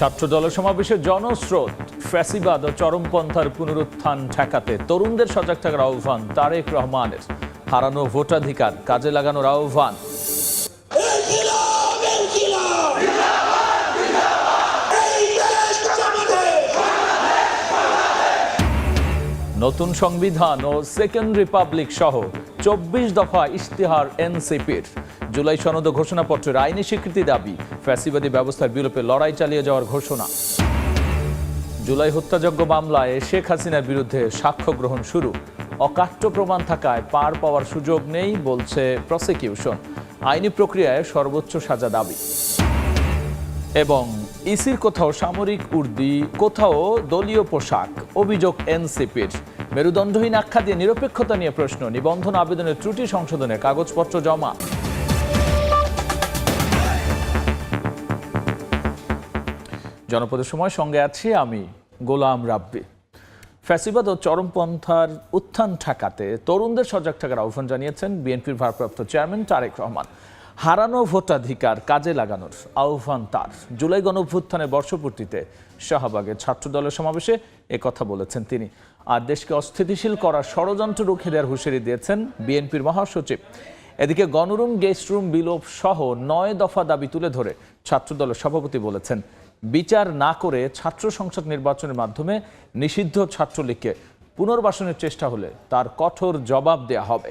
ছাত্রদল সমাবেশে জনস্রোত, ফ্যাসিবাদ ও চরমপন্থার পুনরুত্থান ঠেকাতে তরুণদের সজাগ থাকার আহ্বান তারেক রহমানের। হারানো ভোটাধিকার কাজে লাগানোর আহ্বান। নতুন সংবিধান ও সেকেন্ড রিপাবলিক সহ ২৪ দফা ইশতেহার এনসিপির। জুলাই সনদ ও ঘোষণাপত্রের আইনি স্বীকৃতি দাবি, ফ্যাসিবাদী ব্যবস্থার বিরুদ্ধে লড়াই চালিয়ে যাওয়ার ঘোষণা। জুলাই হত্যাযজ্ঞ মামলায় শেখ হাসিনার বিরুদ্ধে সাক্ষ্য গ্রহণ শুরু। অকাট্য প্রমাণ থাকায় পার পাওয়ার সুযোগ নেই বলছে প্রসিকিউশন। আইনি প্রক্রিয়ায় সর্বোচ্চ সাজা দাবি। এবং ইসির কোথাও সামরিক উর্দি, কোথাও দলীয় পোশাক, অভিযোগ এনসিপির। মেরুদণ্ডহীন আখ্যা দিয়ে নিরপেক্ষতা নিয়ে প্রশ্ন, নিবন্ধন আবেদনের ত্রুটি সংশোধনের কাগজপত্র জমা। জনপদের সময় সঙ্গে আছি আমি গোলাম রাব্বি। ফ্যাসিবাদ ও চরমপন্থার উত্থান ঠেকাতে তরুণদের সজাগ থাকার আহ্বান জানিয়েছেন বিএনপির ভারপ্রাপ্ত চেয়ারম্যান তারেক রহমান। হারানো ভোটাধিকার কাজে লাগানোর আহ্বান তার। জুলাই গণঅভ্যুত্থানের বর্ষপূর্তিতে শাহবাগে ছাত্রদলের সমাবেশে একথা বলেছেন তিনি। আর দেশকে অস্থিতিশীল করার ষড়যন্ত্র রুখে দেওয়ার হুঁশিয়ারি দিয়েছেন বিএনপির মহাসচিব। এদিকে গণরুম, গেস্ট রুম বিলোপ সহ ৯ দফা দাবি তুলে ধরে ছাত্রদলের সভাপতি বলেছেন, বিচার না করে ছাত্র সংসদ নির্বাচনের মাধ্যমে নিষিদ্ধ ছাত্রলীগকে পুনর্বাসনের চেষ্টা হলে তার কঠোর জবাব দেয়া হবে।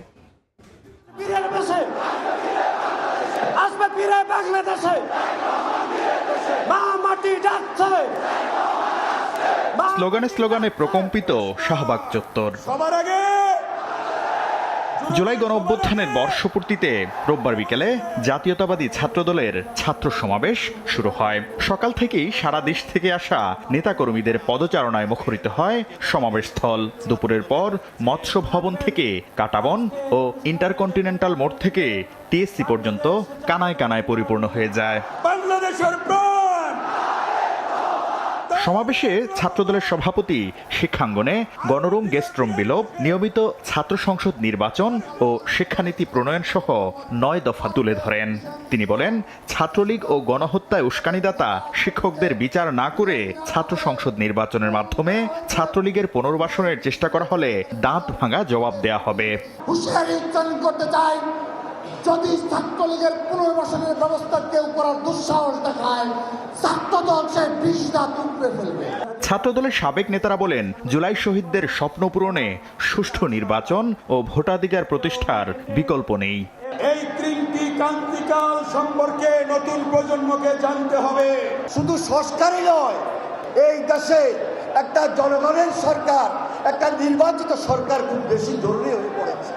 স্লোগানে স্লোগানে প্রকম্পিত শাহবাগ চত্বর। জুলাই গণঅভ্যুত্থানের বর্ষপূর্তিতে রোববার বিকেলে জাতীয়তাবাদী ছাত্রদলের ছাত্র সমাবেশ শুরু হয়। সকাল থেকেই সারা দেশ থেকে আসা নেতাকর্মীদের পদচারণায় মুখরিত হয় সমাবেশস্থল। দুপুরের পর মৎস্য ভবন থেকে কাঁটাবন ও ইন্টারকন্টিনেন্টাল মোড় থেকে টিএসসি পর্যন্ত কানায় কানায় পরিপূর্ণ হয়ে যায়। সমাবেশে ছাত্রদলের সভাপতি শিক্ষাঙ্গনে গণরুম, গেস্ট রুম বিলোপ, নিয়মিত ছাত্র সংসদ নির্বাচন ও শিক্ষানীতি প্রণয়ন সহ ৯ দফা তুলে ধরেন। তিনি বলেন, ছাত্রলীগ ও গণহত্যায় উস্কানিদাতা শিক্ষকদের বিচার না করে ছাত্র সংসদ নির্বাচনের মাধ্যমে ছাত্রলীগের পুনর্বাসনের চেষ্টা করা হলে দাঁত ভাঙা জবাব দেয়া হবে। যদি ছাত্রলীগের পুনর্বাসনের ব্যবস্থা কেউ করার দুঃসাহস দেখায়, ছাত্রদল সে বিষ দাঁত উপড়ে ফেলবে। ছাত্রদলের সাবেক নেতারা বলেন, জুলাই শহীদদের স্বপ্ন পূরণে সুষ্ঠু নির্বাচন ও ভোটাধিকার প্রতিষ্ঠার বিকল্প নেই। এই তিনটি ক্রান্তিকাল সম্পর্কে নতুন প্রজন্মকে জানতে হবে। শুধু সংস্কারই নয়, এই দেশে একটা জনগণের সরকার, একটা নির্বাচিত সরকার খুব বেশি জরুরি হয়ে পড়েছে।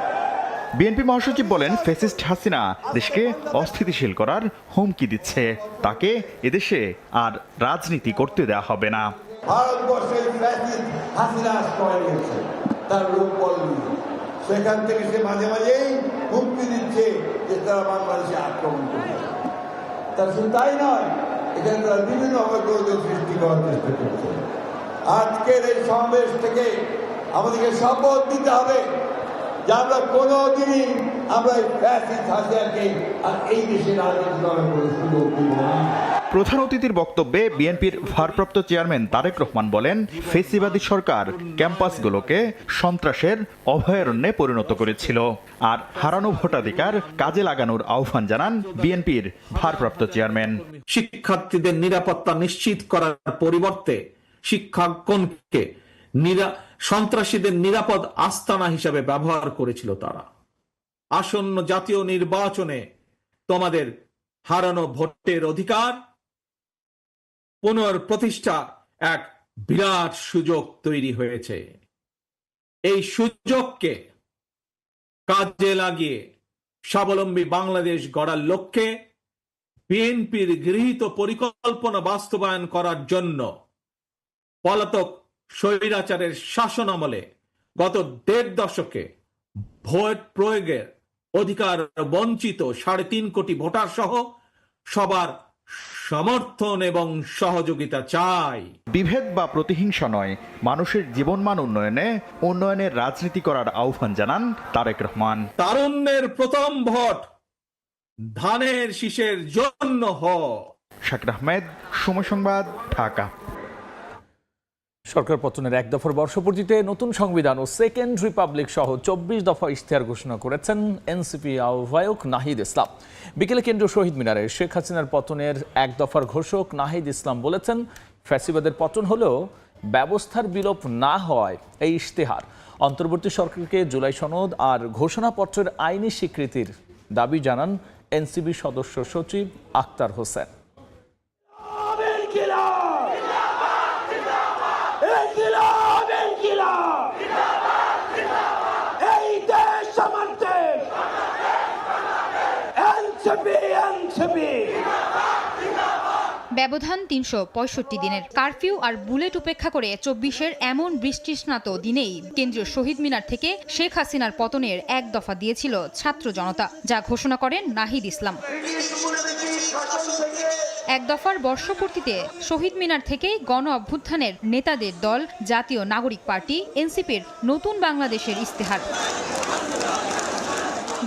বিএনপি মহাসচিব বলেন, ফ্যাসিস্ট হাসিনা দেশকে অস্থিতিশীল করার হুমকি দিচ্ছে। তাকে এদেশে আর রাজনীতি করতে দেওয়া হবে না। ভারতবর্ষে ফ্যাসিস্ট হাসিনা আশ্রয় নিয়েছে তার রূপবল নিয়ে। সেখান থেকে সে মাঝে মাঝেই হুমকি দিচ্ছে যে তারা বাংলাদেশে আক্রমণ করবে। তার শুধু তাই নয়, এখানে তারা বিভিন্নভাবে গোলযোগ সৃষ্টি করার চেষ্টা করছে। আজকের এই সমাবেশ থেকে আমাদেরকে শপথ দিতে হবে যে আমরা কোনোদিনই আমরা ফ্যাসিস্ট হাসিনাকে আর এই দেশে রাজনীতি করার কোনো সুযোগ দিব না। প্রধান অতিথির বক্তব্যে বিএনপির ভারপ্রাপ্ত চেয়ারম্যান তারেক রহমান বলেন, ফ্যাসিবাদী সরকার ক্যাম্পাসগুলোকে সন্ত্রাসের অভয়ারণ্যে পরিণত করেছিল। আর হারানো ভোটাধিকার কাজে লাগানোর আহ্বান জানান বিএনপির ভারপ্রাপ্ত চেয়ারম্যান। শিক্ষার্থীদের নিরাপত্তা নিশ্চিত করার পরিবর্তে শিক্ষাঙ্গনকে সন্ত্রাসীদের নিরাপদ আস্তানা হিসাবে ব্যবহার করেছিল তারা। আসন্ন জাতীয় নির্বাচনে তোমাদের হারানো ভোটের অধিকার পুনঃপ্রতিষ্ঠা এক বিরাট সুযোগ তৈরি হয়েছে। এই সুযোগকে কাজে লাগিয়ে স্বাবলম্বী বাংলাদেশ গড়ার লক্ষ্যে বিএনপির গৃহীত পরিকল্পনা বাস্তবায়ন করার জন্য পলাতক স্বৈরাচারের শাসন আমলে গত ১.৫ দশকে ভোট প্রয়োগের অধিকার বঞ্চিত ৩.৫ কোটি ভোটার সহ সবার সমর্থন এবং সহযোগিতা চাই। বিভেদ বা প্রতিহিংসা নয়, মানুষের জীবনমান উন্নয়নের রাজনীতি করার আহ্বান জানান তারেক রহমান। তারুণ্যের প্রথম ভোট ধানের শীষের জন্য শাকির আহমেদ, সময় সংবাদ, ঢাকা। সরকার পতনের এক দফার বর্ষপূর্তিতে নতুন সংবিধান ও সেকেন্ড রিপাবলিক সহ 24 দফা ইশতেহার ঘোষণা করেছেন এনসিপি আহ্বায়ক নাহিদ ইসলাম। বিকেলে কেন্দ্রীয় শহীদ মিনারে শেখ হাসিনার পতনের এক দফার ঘোষক নাহিদ ইসলাম বলেছেন, ফ্যাসিবাদের পতন হলেও ব্যবস্থার বিলোপ না হওয়ায় এই ইশতেহার অন্তর্বর্তী সরকারকে জুলাই সনদ আর ঘোষণাপত্রের আইনি স্বীকৃতির দাবি জানান এনসিবি সদস্য সচিব আক্তার হোসেন। ব্যবধান 365 দিনের কারফিউ আর বুলেট উপেক্ষা করে 24-এর এমন বৃষ্টিস্নাত দিনেই কেন্দ্রীয় শহীদ মিনার থেকে শেখ হাসিনার পতনের এক দফা দিয়েছিল ছাত্র জনতা, যা ঘোষণা করেন নাহিদ ইসলাম। এক দফার বর্ষপূর্তিতে শহীদ মিনার থেকে গণ অভ্যুত্থানের নেতাদের দল জাতীয় নাগরিক পার্টি এনসিপির নতুন বাংলাদেশের ইশতেহার।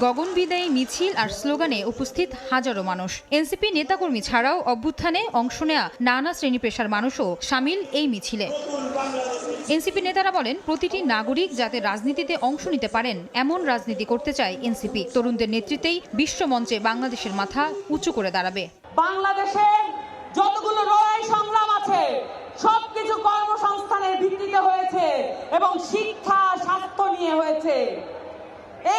গগনবিদায়ী মিছিল আর স্লোগানে উপস্থিত হাজারো মানুষ। এনসিপি নেতাকর্মী ছাড়াও অভ্যুত্থানে অংশ নেয়া নানা শ্রেণী পেশার মানুষও সামিল এই মিছিলে। এনসিপি নেতারা বলেন, প্রতিটি নাগরিক যাতে রাজনীতিতে অংশ নিতে পারেন এমন রাজনীতি করতে চায় এনসিপি। তরুণদের নেতৃত্বেই বিশ্বমঞ্চে বাংলাদেশের মাথা উঁচু করে দাঁড়াবে। বাংলাদেশে যতগুলো লড়াই সংগ্রাম আছে সবকিছু কর্মসংস্থানের ভিত্তিতে হয়েছে এবং শিক্ষা স্বাস্থ্য নিয়ে হয়েছে।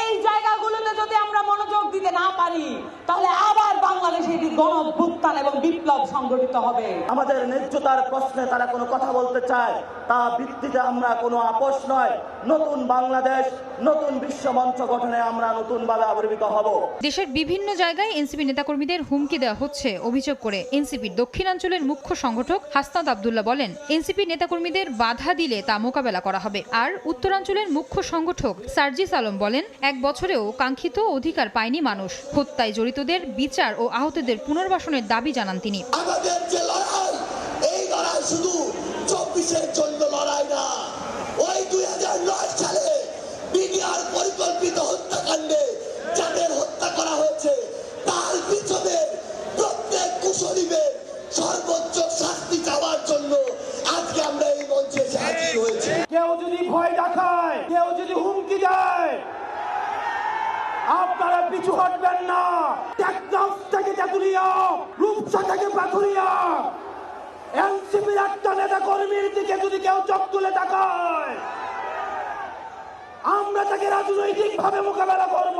এই জায়গাগুলোতে যদি আমরা মনোযোগ দিতে না পারি তাহলে আবার বাংলাদেশে গণ অভ্যুত্থান এবং বিপ্লব সংগঠিত হবে। আমাদের ন্যায্যতার প্রশ্নে তারা কোনো কথা বলতে চায়, তা ভিত্তিতে আমরা কোনো আপোষ নয়। নতুন বাংলাদেশ, নতুন বিশ্বমঞ্চ গঠনে আমরা নতুনভাবে আবির্ভূত হব। দেশের বিভিন্ন জায়গায় এনসিপি নেতাকর্মীদের হুমকি দেওয়া হচ্ছে অভিযোগ করে এনসিপির দক্ষিণাঞ্চলের মুখ্য সংগঠক হাসনাত আব্দুল্লাহ বলেন, এনসিপি নেতাকর্মীদের বাধা দিলে তা মোকাবেলা করা হবে। আর উত্তরাঞ্চলের মুখ্য সংগঠক সার্জিস আলম বলেন, এক বছরেও কাঙ্ক্ষিত অধিকার পায়নি মানুষ। হত্যায় জড়িতদের বিচার ও আহতদের পুনর্বাসনের দাবি জানান তিনি। আমাদের যে লড়াই, এই লড়াই শুধু 24-এর জন্য লড়াই না। ওই 2009 সালে বিডিআর পরিকল্পিত হত্যাকাণ্ডে যাদের হত্যা করা হয়েছে তার পিছনে প্রত্যেক কুশলীদের সর্বোচ্চ শাস্তি চাওয়ার জন্য আজকে আমরা এই মঞ্চে হাজির হয়েছি। কেউ যদি ভয় দেখায়, কেউ যদি হুমকি দেয়, আপনারা পিছু হটবেন না। টেকনাফ থেকে তেঁতুলিয়া, রূপসা থেকে পাথুরিয়া, এনসিপির একটা নেতা কর্মীর দিকে যদি কেউ চোখ তুলে তাকায়, আমরা তাকে রাজনৈতিকভাবে মোকাবেলা করব।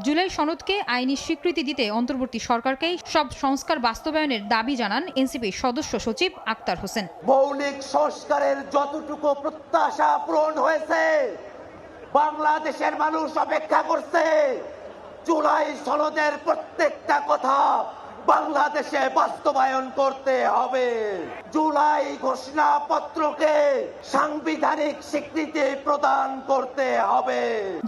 জুলাই সনদকে আইনি স্বীকৃতি দিতে অন্তর্বর্তী সরকারকেই সব সংস্কার বাস্তবায়নের দাবি জানান এনসিপি সদস্য সচিব আক্তার হোসেন। মৌলিক সংস্কারের যতটুকু প্রত্যাশা পূরণ হয়েছে, বাংলাদেশের মানুষ অপেক্ষা করছে জুলাই সনদের প্রত্যেকটা কথা বাংলাদেশে বাস্তবায়ন করতে হবে। জুলাই ঘোষণাপত্রকে সাংবিধানিক স্বীকৃতি প্রদান করতে হবে।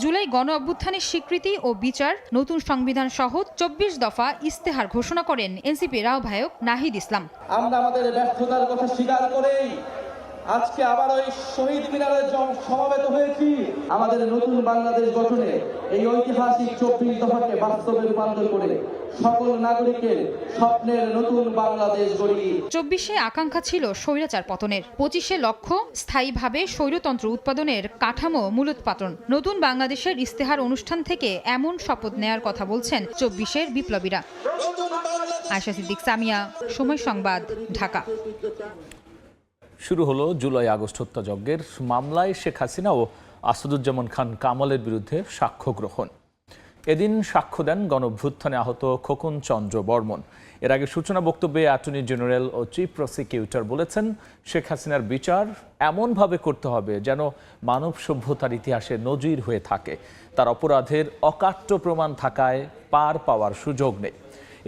জুলাই গণ অভ্যুত্থানের স্বীকৃতি ও বিচার, নতুন সংবিধান সহ 24 দফা ইশতেহার ঘোষণা করেন এনসিপির আহ্বায়ক নাহিদ ইসলাম। আমরা আমাদের ব্যর্থতার কথা স্বীকার করেই আজকে আবার ওই শহীদ মিনারে সমবেত হয়েছি। আমাদের নতুন বাংলাদেশ গঠনে এই ঐতিহাসিক 24 দফাকে বাস্তবে রূপান্তর করে সকল নাগরিকের স্বপ্নের নতুন বাংলাদেশ গড়ি। 24-এ আকাঙ্ক্ষা ছিল স্বৈরাচার পতনের, 25-এ লক্ষ্য স্থায়ীভাবে স্বৈরতন্ত্র উৎপাদনের কাঠামো মূলোৎপাটন। নতুন বাংলাদেশের ইশতেহার অনুষ্ঠান থেকে এমন শপথ নেয়ার কথা বলছেন 24-এর বিপ্লবীরা। আয়েশা সিদ্দিক, সামিয়া, সময় সংবাদ, ঢাকা। শুরু হলো জুলাই আগস্ট হত্যাযজ্ঞের মামলায় শেখ হাসিনা ও আসাদুজ্জামান খান কামালের বিরুদ্ধে সাক্ষ্য গ্রহণ। এদিন সাক্ষ্য দেন গণঅভ্যুত্থানে আহত খোকন চন্দ্র বর্মন। এর আগে সূচনা বক্তব্যে অ্যাটর্নি জেনারেল ও চিফ প্রসিকিউটর বলেছেন, শেখ হাসিনার বিচার এমনভাবে করতে হবে যেন মানব সভ্যতার ইতিহাসে নজির হয়ে থাকে। তার অপরাধের অকাট্য প্রমাণ থাকায় পার পাওয়ার সুযোগ নেই।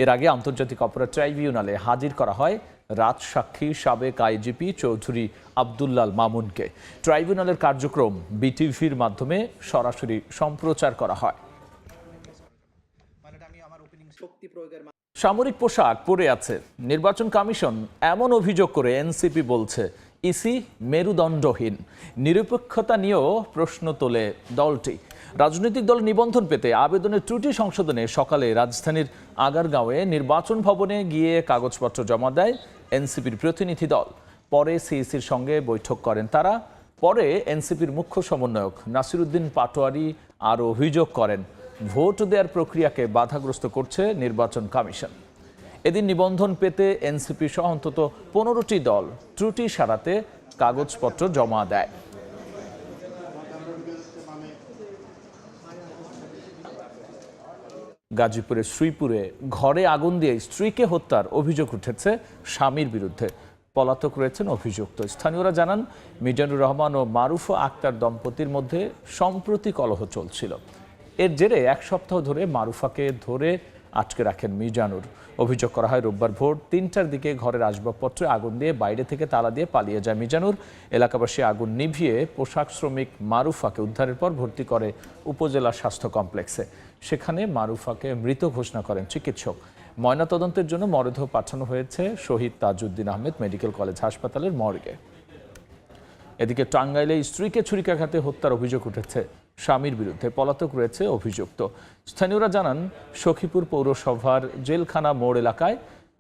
এর আগে আন্তর্জাতিক অপরাধ ট্রাইব্যুনালে হাজির করা হয় রাজসাক্ষী সাবেক আইজিপি চৌধুরী আব্দুল্লাল মামুনকে। ট্রাইব্যুনালের কার্যক্রম বিটিভির মাধ্যমে সরাসরি সম্প্রচার করা হয়। সামরিক পোশাক পরে আছে নির্বাচন কমিশন, এমন অভিযোগ করে এনসিপি বলছে ইসি মেরুদণ্ডহীন। নিরপেক্ষতা নিয়েও প্রশ্ন তোলে দলটি। রাজনৈতিক দল নিবন্ধন পেতে আবেদনের ত্রুটি সংশোধনে সকালে রাজধানীর আগারগাঁওয়ে নির্বাচন ভবনে গিয়ে কাগজপত্র জমা দেয় এনসিপির প্রতিনিধি দল। পরে সিইসির সঙ্গে বৈঠক করেন তারা। পরে এনসিপির মুখ্য সমন্বয়ক নাসিরউদ্দিন পাটোয়ারি আরও অভিযোগ করেন, ভোট দেওয়ার প্রক্রিয়াকে বাধাগ্রস্ত করছে নির্বাচন কমিশন। এদিন নিবন্ধন পেতে এনসিপি সহ অন্তত 15টি দল ত্রুটি সারাতে কাগজপত্র জমা দেয়। গাজীপুরের শ্রীপুরে ঘরে আগুন দিয়ে স্ত্রীকে হত্যার অভিযোগ উঠেছে স্বামীর বিরুদ্ধে। পলাতক রয়েছেন অভিযুক্ত। স্থানীয়রা জানান, মিজানুর রহমান ও মারুফা আক্তার দম্পতির মধ্যে সম্প্রতি কলহ চলছিল। এর জেরে এক সপ্তাহ ধরে মারুফাকে ধরে আটকে রাখেন মিজানুর। অভিযোগ করা হয়, রোববার ভোর ৩টার দিকে ঘরের আসবাবপত্রে আগুন দিয়ে বাইরে থেকে তালা দিয়ে পালিয়ে যায় মিজানুর। এলাকাবাসী আগুন নিভিয়ে পোশাক শ্রমিক মারুফাকে উদ্ধারের পর ভর্তি করে উপজেলা স্বাস্থ্য কমপ্লেক্সে। সেখানে মারুফাকে মৃত ঘোষণা করেন চিকিৎসক। ময়নাতদন্তের জন্য মরদেহ পাঠানো হয়েছে শহীদ তাজউদ্দিন আহমেদ মেডিকেল কলেজ হাসপাতালের মর্গে। এদিকে টাঙ্গাইলে স্ত্রীকে ছুরিকাঘাতে হত্যার অভিযোগ উঠেছে স্বামীর বিরুদ্ধে। পলাতক রয়েছে অভিযুক্ত। স্থানীয়রা জানান, সখীপুর পৌরসভার জেলখানা মোড় এলাকায়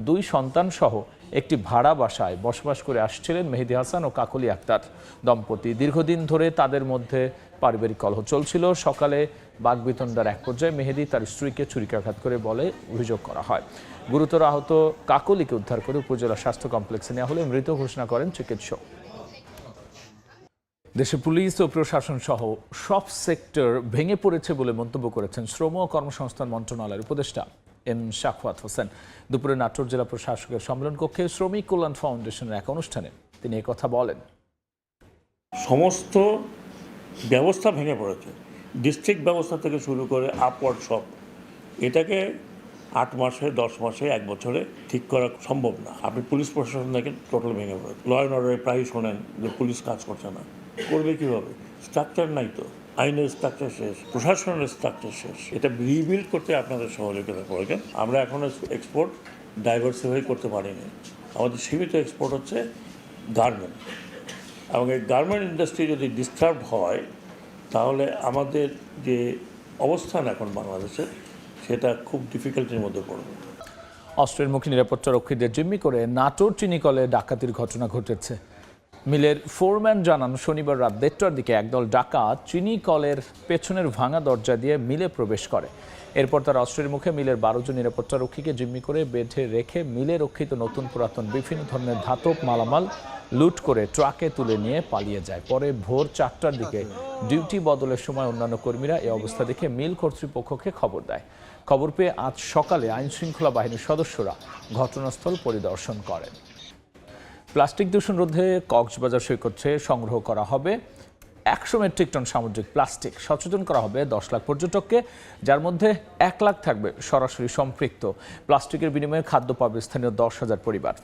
2 সন্তান সহ একটি ভাড়া বাসায় বসবাস করে আসছিলেন মেহেদী হাসান ও কাকলি আক্তার দম্পতি। দীর্ঘদিন ধরে তাদের মধ্যে পারিবারিক কলহ চলছিল। সকালে বাকবিতণ্ডার এক পর্যায়ে মেহেদী তার স্ত্রীকে ছুরিকাঘাত করে বলে অভিযোগ করা হয়। গুরুতর আহত কাকলিকে উদ্ধার করে উপজেলা স্বাস্থ্য কমপ্লেক্সে নেওয়া হলে মৃত ঘোষণা করেন চিকিৎসক। দেশে পুলিশ ও প্রশাসন সহ সব সেক্টর ভেঙে পড়েছে বলে মন্তব্য করেছেন শ্রম ও কর্মসংস্থান মন্ত্রণালয়ের উপদেষ্টা এম শাফওয়াত হোসেন। দুপুরে নাটোর জেলা প্রশাসকের সম্মেলন কক্ষে শ্রমিক কল্যাণ ফাউন্ডেশনের এক অনুষ্ঠানে তিনি কথা বলেন। সমস্ত ব্যবস্থা ভেঙে পড়েছে, ডিস্ট্রিক্ট ব্যবস্থা থেকে শুরু করে আপওয়ার্ড সব। এটাকে 8 মাসে, 10 মাসে, 1 বছরে ঠিক করা সম্ভব না। আপনি পুলিশ প্রশাসন দেখেন, টোটাল ভেঙে পড়েছে। ল অ্যান্ড অর্ডারে প্রায়ই শোনেন যে পুলিশ কাজ করছে না। করবে কীভাবে? স্ট্রাকচার নাই তো। আইনের স্ট্রাকচার শেষ, প্রশাসনের স্ট্রাকচার শেষ। এটা রিবিল্ড করতে আপনাদের সহযোগিতা প্রয়োজন। আমরা এখন এক্সপোর্ট ডাইভার্সিফাই করতে পারিনি। আমাদের সীমিত এক্সপোর্ট হচ্ছে গার্মেন্ট, এবং এই গার্মেন্ট ইন্ডাস্ট্রি যদি ডিস্টার্ব হয় তাহলে আমাদের যে অবস্থান এখন বাংলাদেশের, সেটা খুব ডিফিকাল্টির মধ্যে পড়বে। অস্ত্রের মুখী নিরাপত্তা রক্ষীদের জিম্মি করে নাটোর চিনিকলে ডাকাতির ঘটনা ঘটেছে। মিলের ফোরম্যান জানান, শনিবার রাত 1:30টার দিকে একদল ডাকাত চিনিকলের পেছনের ভাঙা দরজা দিয়ে মিলে প্রবেশ করে। এরপর তারা অস্ত্রের মুখে মিলের 12 জন নিরাপত্তা রক্ষীকে জিম্মি করে বেঁধে রেখে মিলে রক্ষিত নতুন পুরাতন বিভিন্ন ধরনের ধাতব মালামাল লুট করে ট্রাকে তুলে নিয়ে পালিয়ে যায়। পরে ভোর 4টার দিকে ডিউটি বদলের সময় অন্যান্য কর্মীরা এই অবস্থা দেখে মিল কর্তৃপক্ষকে খবর দেয়। খবর পেয়ে আজ সকালে আইনশৃঙ্খলা বাহিনীর সদস্যরা ঘটনাস্থল পরিদর্শন করেন। প্লাস্টিক দূষণ রোধে কক্সবাজার সৈকতে সংগ্রহ করা হবে 100 মেট্রিক টন সামুদ্রিক প্লাস্টিক। সচেতন করা হবে 10 লাখ পর্যটককে, যার মধ্যে 1 লাখ থাকবে সরাসরি সম্পৃক্ত। প্লাস্টিকের বিনিময়ে খাদ্য পাবে স্থানীয় 10,000 পরিবার।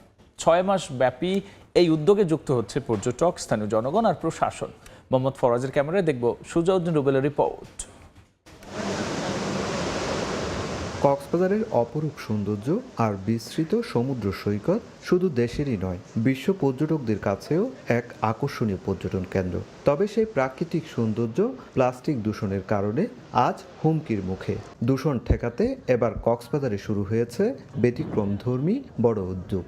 6 মাস ব্যাপী এই উদ্যোগে যুক্ত হচ্ছে পর্যটক, স্থানীয় জনগণ আর প্রশাসন। মোহাম্মদ ফরাজের ক্যামেরায় দেখব সুজাউদ্দিন রুবেলের রিপোর্ট। কক্সবাজারের অপরূপ সৌন্দর্য আর বিস্তৃত সমুদ্র সৈকত শুধু দেশেরই নয়, বিশ্ব পর্যটকদের কাছেও এক আকর্ষণীয় পর্যটন কেন্দ্র। তবে সেই প্রাকৃতিক সৌন্দর্য প্লাস্টিক দূষণের কারণে আজ হুমকির মুখে। দূষণ ঠেকাতে এবার কক্সবাজারে শুরু হয়েছে ব্যতিক্রমধর্মী বড় উদ্যোগ।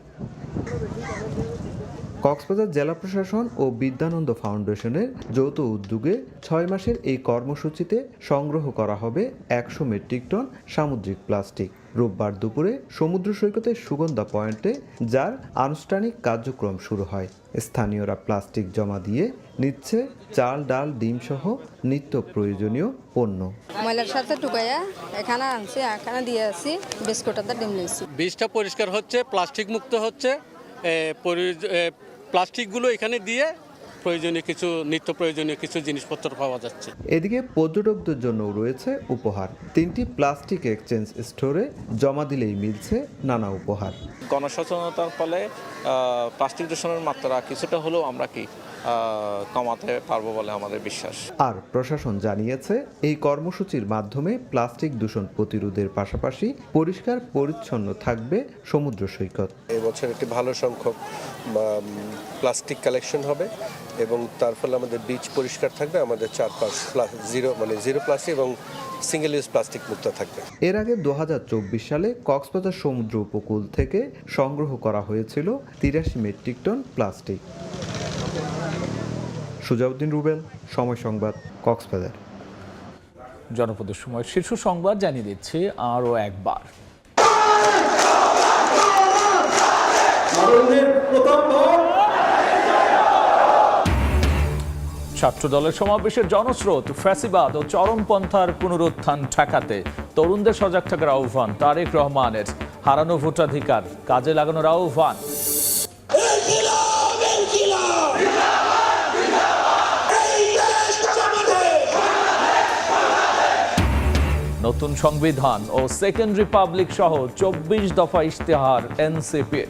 কক্সবাজার জেলা প্রশাসন ও বিদ্যানন্দ ফাউন্ডেশনের যৌথ উদ্যোগে 6 মাসের এই কর্মসূচিতে সংগ্রহ করা হবে 100 মেট্রিক টন সামুদ্রিক প্লাস্টিক। রোববার দুপুরে সমুদ্র সৈকতের সুগন্ধা পয়েন্টে যার আনুষ্ঠানিক কার্যক্রম শুরু হয়। স্থানীয়রা প্লাস্টিক জমা দিয়ে নিচ্ছে চাল, ডাল, ডিম সহ নিত্য প্রয়োজনীয় পণ্য। ময়লার সাথে টুকাইয়া এখানে আনছি, এখানে দিয়ে আসি, বিস্কুট আর ডিম নিয়েছি। বীজটা পরিষ্কার হচ্ছে, প্লাস্টিক মুক্ত হচ্ছে। প্লাস্টিকগুলো এখানে দিয়ে প্রয়োজনীয় কিছু নিত্য প্রয়োজনীয় কিছু জিনিসপত্র পাওয়া যাচ্ছে। এদিকে পর্যটকদের জন্য রয়েছে উপহার। 3টি প্লাস্টিক এক্সচেঞ্জ স্টোরে জমা দিলেই মিলছে নানা উপহার। গণসচেতনতার ফলে প্লাস্টিক দূষণের মাত্রা কিছুটা হলেও আমরা কমাতে পারবো বলে আমাদের বিশ্বাস। আর প্রশাসন জানিয়েছে এই কর্মসূচির মাধ্যমে প্লাস্টিক দূষণ প্রতিরোধের পাশাপাশি পরিষ্কার পরিচ্ছন্ন থাকবে সমুদ্র সৈকত। এবছর একটি ভালো সংখ্যক প্লাস্টিক কালেকশন হবে এবং তার ফলে আমাদের বিচ পরিষ্কার থাকবে, আমাদের চারপাশ জিরো প্লাস্টিক এবং সিঙ্গেল ইউজ প্লাস্টিক মুক্ত থাকবে। এর আগে 2024 সালে কক্সবাজার সমুদ্র উপকূল থেকে সংগ্রহ করা হয়েছিল 83 metric ton plastic. Sujauddin Rubel, Somoy Sangbad, Cox's Bazar. জনপদের সময় শীর্ষ সংবাদ জানিয়ে দিচ্ছি আরও একবার। ছাত্র দলের সমাবেশের জনস্রোত, ফ্যাসিবাদ ও চরমপন্থার পুনরুত্থান ঠেকাতে তরুণদের সজাগ থাকার আহ্বান তারেক রহমানের। হারানো ভোটাধিকার কাজে লাগানোর আহ্বান। নতুন সংবিধান ও সেকেন্ড রিপাবলিক সহ 24 দফা ইশতেহার এনসিপির।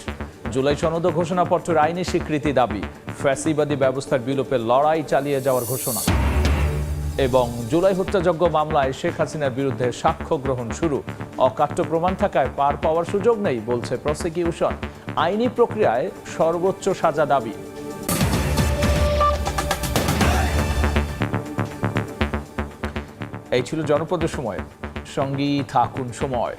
জুলাই সনদ ও ঘোষণাপত্রের আইনি স্বীকৃতি দাবি। ফ্যাসিবাদী ব্যবস্থার বিলোপের লড়াই চালিয়ে যাওয়ার ঘোষণা। এবং জুলাই হত্যাযজ্ঞ মামলায় শেখ হাসিনার বিরুদ্ধে সাক্ষ্য গ্রহণ শুরু। অকাট্য প্রমাণ থাকায় পার পাওয়ার সুযোগ নেই বলছে প্রসিকিউশন। আইনি প্রক্রিয়ায় সর্বোচ্চ সাজা দাবি। এই ছিল জনপদের সময়। সঙ্গী থাকুন সময়।